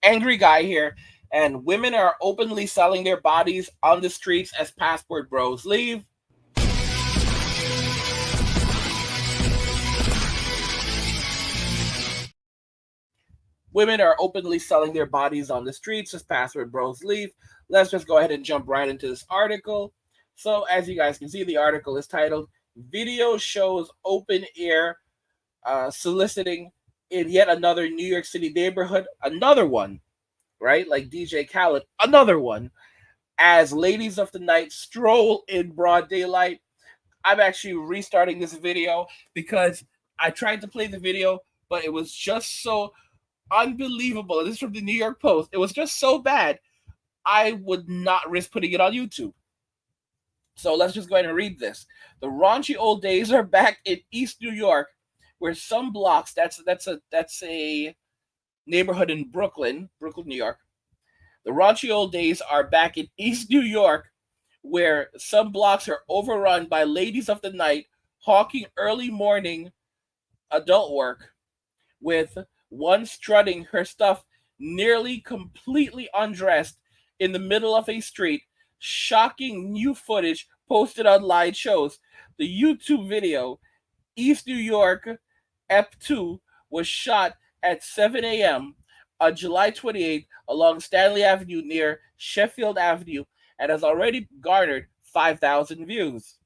angry guy here, and women are openly selling their bodies on the streets as passport bros leave. Women are openly selling their bodies on the streets as passport bros leave. Let's just go ahead and jump right into this article. So, as you guys can see, the article is titled Video Shows Open Air Soliciting in Yet Another New York City Neighborhood. Another one, right? Like DJ Khaled, another one. As ladies of the night stroll in broad daylight. I'm actually restarting this video because I tried to play the video, but it was just so unbelievable. This is from the New York Post. It was just so bad, I would not risk putting it on YouTube. So let's just go ahead and read this. The raunchy old days are back in East New York, where some blocks, that's a neighborhood in Brooklyn, New York. The raunchy old days are back in East New York, where some blocks are overrun by ladies of the night hawking early morning adult work, with one strutting her stuff nearly completely undressed in the middle of a street. Shocking new footage posted online shows the YouTube video, East New York EP2, was shot at 7 a.m. on July 28th along Stanley Avenue near Sheffield Avenue and has already garnered 5,000 views.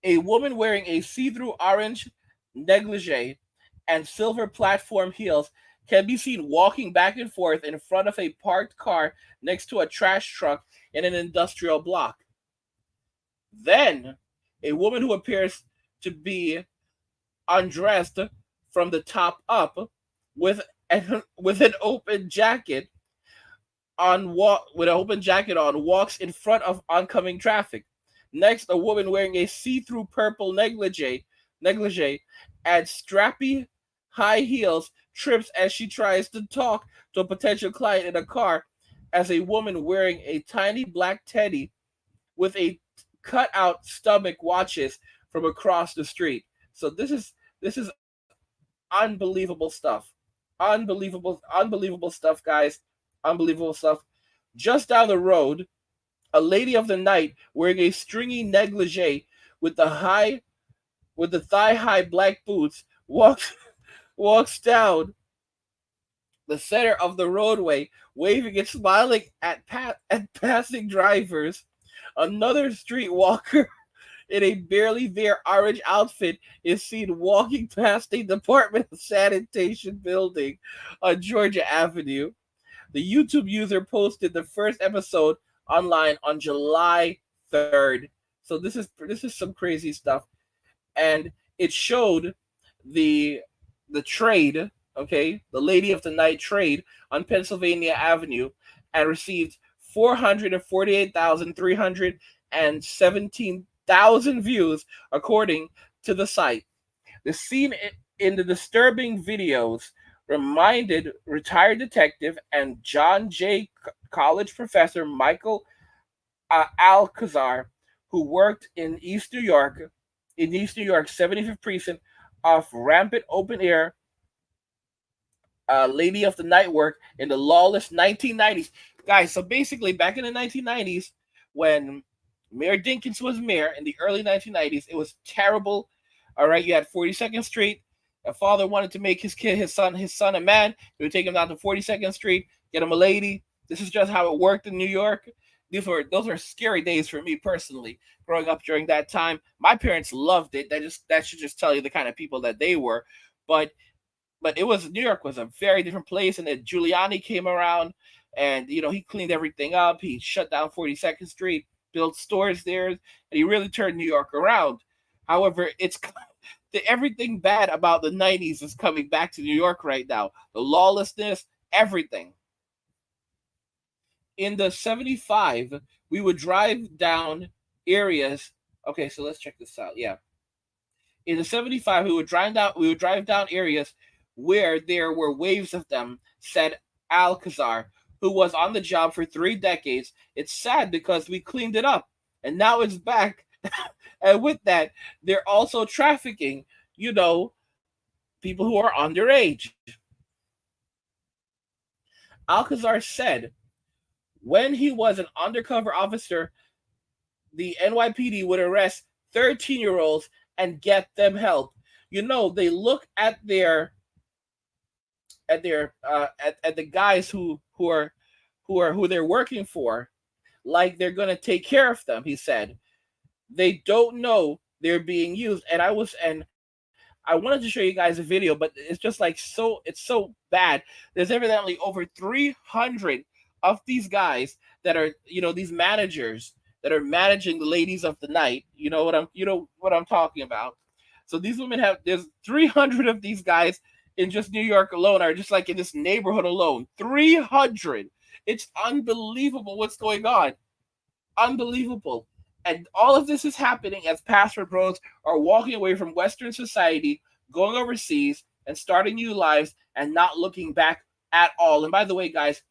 A woman wearing a see-through orange negligee and silver platform heels can be seen walking back and forth in front of a parked car next to a trash truck in an industrial block. Then, a woman who appears to be undressed from the top up with an open jacket on walks in front of oncoming traffic. Next, a woman wearing a see-through purple negligee and strappy high heels trips as she tries to talk to a potential client in a car as a woman wearing a tiny black teddy with a cut-out stomach watches from across the street. So this is unbelievable stuff. Unbelievable stuff, guys. Unbelievable stuff. Just down the road, a lady of the night wearing a stringy negligee with the thigh high black boots walks down the center of the roadway, waving and smiling at passing drivers. Another streetwalker in a barely there orange outfit is seen walking past a Department of Sanitation building on Georgia Avenue. The YouTube user posted the first episode online on July 3rd. So this is some crazy stuff, and it showed the trade, okay, the Lady of the Night trade on Pennsylvania Avenue, and received 448,317,000 views according to the site. The scene in the disturbing videos reminded retired detective and John Jay College professor Michael Alcazar, who worked in East New York 75th precinct, of rampant open air Lady of the Night work in the lawless 1990s. Guys, so basically, back in the 1990s, when Mayor Dinkins was mayor in the early 1990s, it was terrible. All right, you had 42nd Street. A father wanted to make his son a man. He would take him down to 42nd Street, get him a lady. This is just how it worked in New York. Those were scary days for me personally, growing up during that time. My parents loved it. That should just tell you the kind of people that they were. But it was New York was a very different place, and then Giuliani came around, and he cleaned everything up. He shut down 42nd Street, built stores there, and he really turned New York around. However, everything bad about the 90s is coming back to New York right now. The lawlessness, everything. In the 75, we would drive down areas. Okay, so let's check this out. Yeah. In the 75, we would drive down areas where there were waves of them, said Alcazar, who was on the job for 3 decades. It's sad because we cleaned it up and now it's back. And with that, they're also trafficking, people who are underage. Alcazar said when he was an undercover officer, the NYPD would arrest 13-year-olds and get them help. They look at the guys who they're working for like they're gonna take care of them. He said they don't know they're being used, and I wanted to show you guys a video, but it's just like it's so bad. There's evidently over 300 of these guys that are these managers that are managing the ladies of the night. You know what I'm talking about. So these women there's 300 of these guys in just New York alone, are just like in this neighborhood alone. 300. It's unbelievable what's going on. Unbelievable. And all of this is happening as Password Bros are walking away from Western society, going overseas, and starting new lives and not looking back at all. And by the way, guys,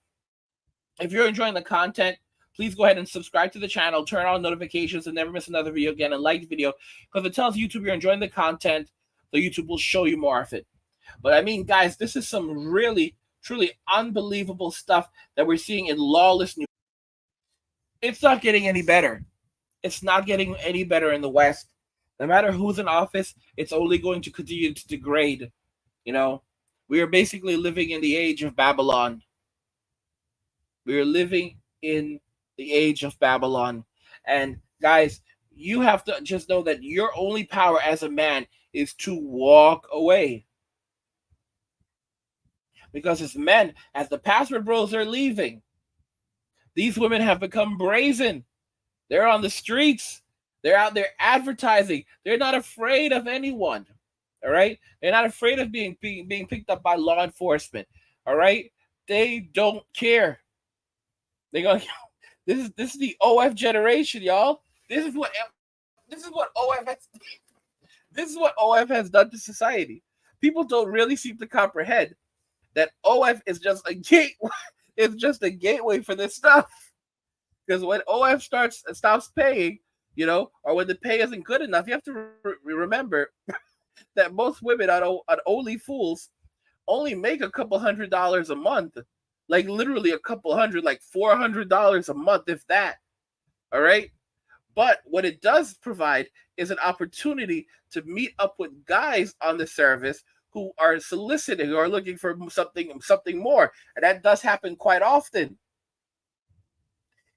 if you're enjoying the content, please go ahead and subscribe to the channel, turn on notifications, and never miss another video again, and like the video, because it tells YouTube you're enjoying the content, so YouTube will show you more of it. But I mean, guys, this is some really, truly unbelievable stuff that we're seeing in lawless news. It's not getting any better. It's not getting any better in the West. No matter who's in office, it's only going to continue to degrade. We are basically living in the age of Babylon. We are living in the age of Babylon. And guys, you have to just know that your only power as a man is to walk away. Because as men, as the Password Bros are leaving, these women have become brazen. They're on the streets. They're out there advertising. They're not afraid of anyone. All right? They're not afraid of being picked up by law enforcement. All right? They don't care. They're going this is the OF generation, y'all. This is what OF has done to society. People don't really seem to comprehend that OF is just a gateway. It's just a gateway for this stuff. Because when OF stops paying, or when the pay isn't good enough, you have to remember that most women on Only Fools only make a couple $100s a month. Like literally a couple hundred, like $400 a month, if that. All right. But what it does provide is an opportunity to meet up with guys on the service who are soliciting, who are looking for something more. And that does happen quite often.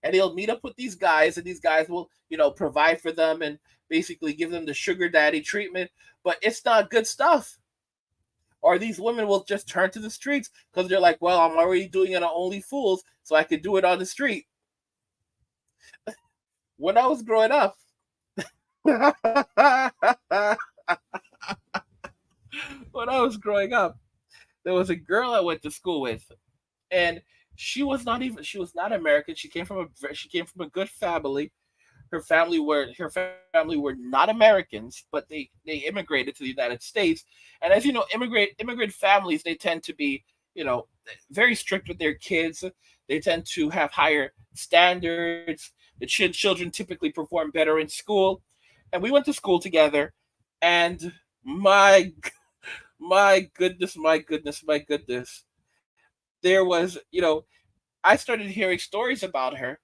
And he'll meet up with these guys, and these guys will, provide for them and basically give them the sugar daddy treatment. But it's not good stuff. Or these women will just turn to the streets because they're like, well, I'm already doing it on Only Fools, so I could do it on the street. When I was growing up, there was a girl I went to school with, and she was not American. She came from a good family. Her family were not Americans, but they immigrated to the United States. And as you know, immigrant families, they tend to be, very strict with their kids. They tend to have higher standards. The children typically perform better in school. And we went to school together, and my goodness, there was, I started hearing stories about her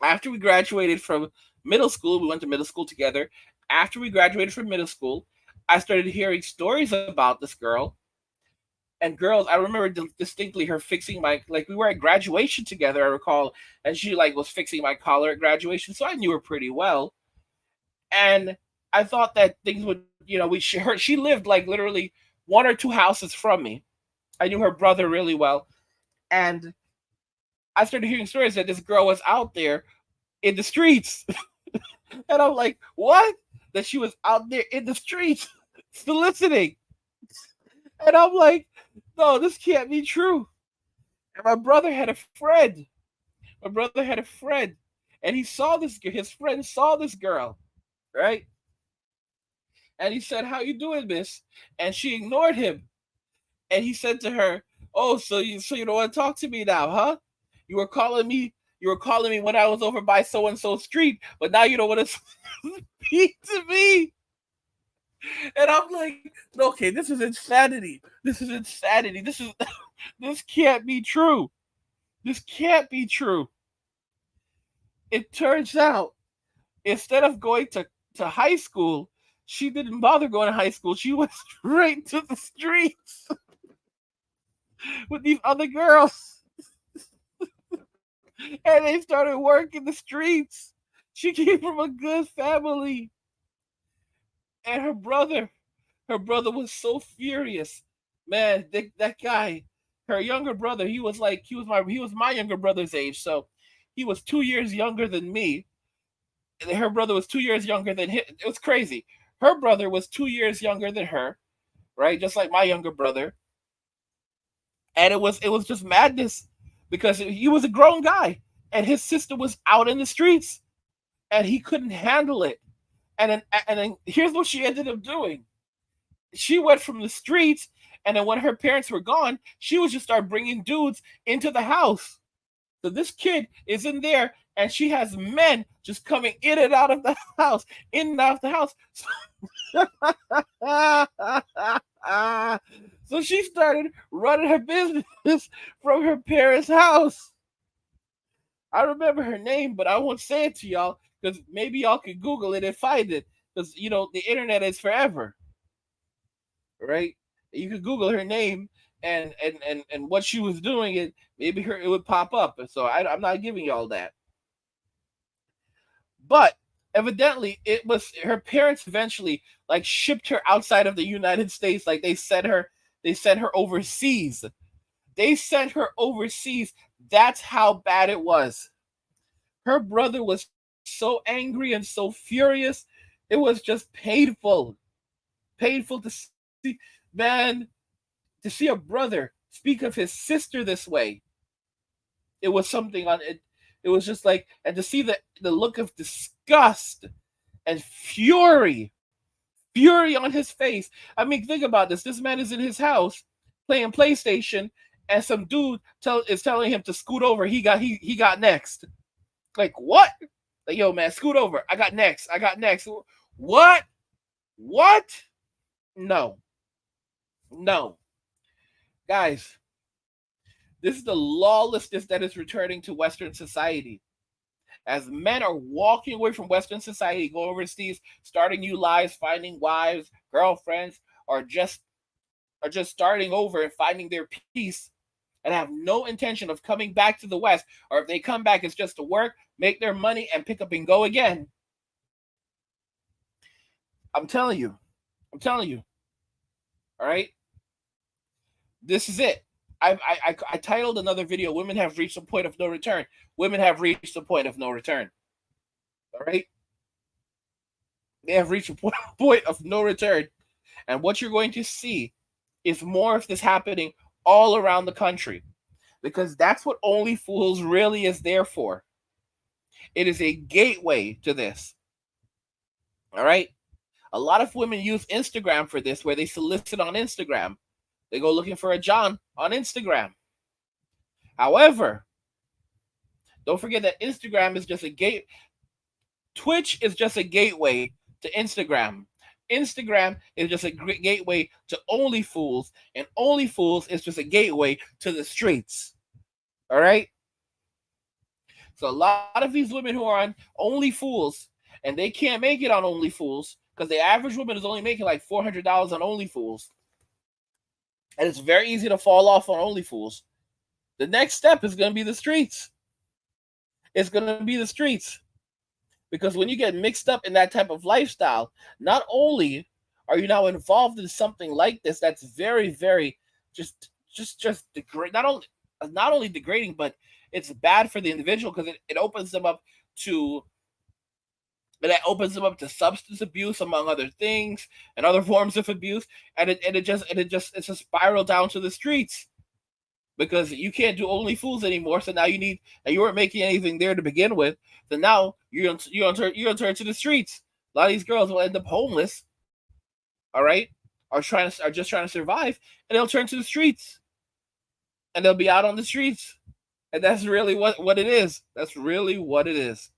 after we graduated from middle school. We went to middle school together. After we graduated from middle school, I started hearing stories about this girl. And girls, I remember distinctly her fixing we were at graduation together, I recall, and she was fixing my collar at graduation, so I knew her pretty well. And I thought that things would, she lived literally one or two houses from me. I knew her brother really well. And I started hearing stories that this girl was out there in the streets. And I'm like, what? That she was out there in the streets soliciting. And I'm like, no, this can't be true. And my brother had a friend. And he saw his friend saw this girl, right? And he said, how you doing, miss? And she ignored him. And he said to her, oh, so you don't want to talk to me now, huh? You were calling me when I was over by so-and-so street, but now you don't want to speak to me. And I'm like, okay, this is insanity. This is This can't be true. This can't be true. It turns out, instead of going to high school, she didn't bother going to high school. She went straight to the streets with these other girls. And they started working the streets. She came from a good family. And her brother was so furious. Man, that guy, her younger brother, he was my younger brother's age. So he was 2 years younger than me. And her brother was 2 years younger than him. It was crazy. Her brother was 2 years younger than her, right? Just like my younger brother. And it was just madness because he was a grown guy and his sister was out in the streets and he couldn't handle it. And then here's what she ended up doing. She went from the streets, and then when her parents were gone, she would just start bringing dudes into the house. So this kid is in there, and she has men just coming in and out of the house, in and out of the house. So she started running her business from her parents' house. I remember her name, but I won't say it to y'all because maybe y'all can Google it and find it. Because the internet is forever, right? You could Google her name and what she was doing, and maybe it would pop up. So I'm not giving y'all that. But evidently, it was her parents eventually like shipped her outside of the United States. Like they sent her overseas. They sent her overseas. That's how bad it was. Her brother was so angry and so furious. It was just painful. Painful to see, man, to see a brother speak of his sister this way. It was something on it. It was just like, and to see the look of disgust and fury on his face. I mean, think about this. This man is in his house playing PlayStation, and some dude is telling him to scoot over. He got next. Like what? Like, yo, man, scoot over. I got next. What? What? No. No. Guys, this is the lawlessness that is returning to Western society. As men are walking away from Western society, going overseas, starting new lives, finding wives, girlfriends, or just starting over and finding their peace, and have no intention of coming back to the West, or if they come back, it's just to work, make their money, and pick up and go again. I'm telling you. All right, this is it. I titled another video, "Women have reached a point of no return." Women have reached a point of no return. All right, they have reached a point of no return, and what you're going to see is more of this happening all around the country, because that's what OnlyFools really is there for. It is a gateway to this. All right, a lot of women use Instagram for this, where they solicit on Instagram. They go looking for a John on Instagram. However, don't forget that Instagram is just a gate. Twitch is just a gateway to Instagram. Instagram is just a gateway to OnlyFools, and OnlyFools is just a gateway to the streets. All right? So a lot of these women who are on OnlyFools, and they can't make it on OnlyFools, because the average woman is only making like $400 on OnlyFools. And it's very easy to fall off on OnlyFools. The next step is going to be the streets. It's going to be the streets. Because when you get mixed up in that type of lifestyle, not only are you now involved in something like this that's very, very just not only degrading, but it's bad for the individual, because it opens them up to substance abuse, among other things, and other forms of abuse, and it's a spiral down to the streets, because you can't do OnlyFools anymore. So now you weren't making anything there to begin with. So now you're gonna turn to the streets. A lot of these girls will end up homeless. All right, are just trying to survive, and they'll turn to the streets, and they'll be out on the streets, and that's really what it is. That's really what it is.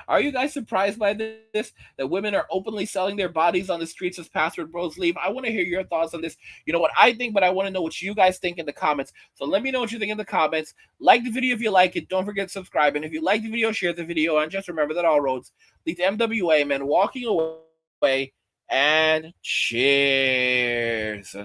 Are you guys surprised by this? That women are openly selling their bodies on the streets as password bros leave? I want to hear your thoughts on this. You know what I think, but I want to know what you guys think in the comments. So let me know what you think in the comments. Like the video if you like it. Don't forget to subscribe. And if you like the video, share the video. And just remember that all roads lead to MWA, man. Walking away and cheers.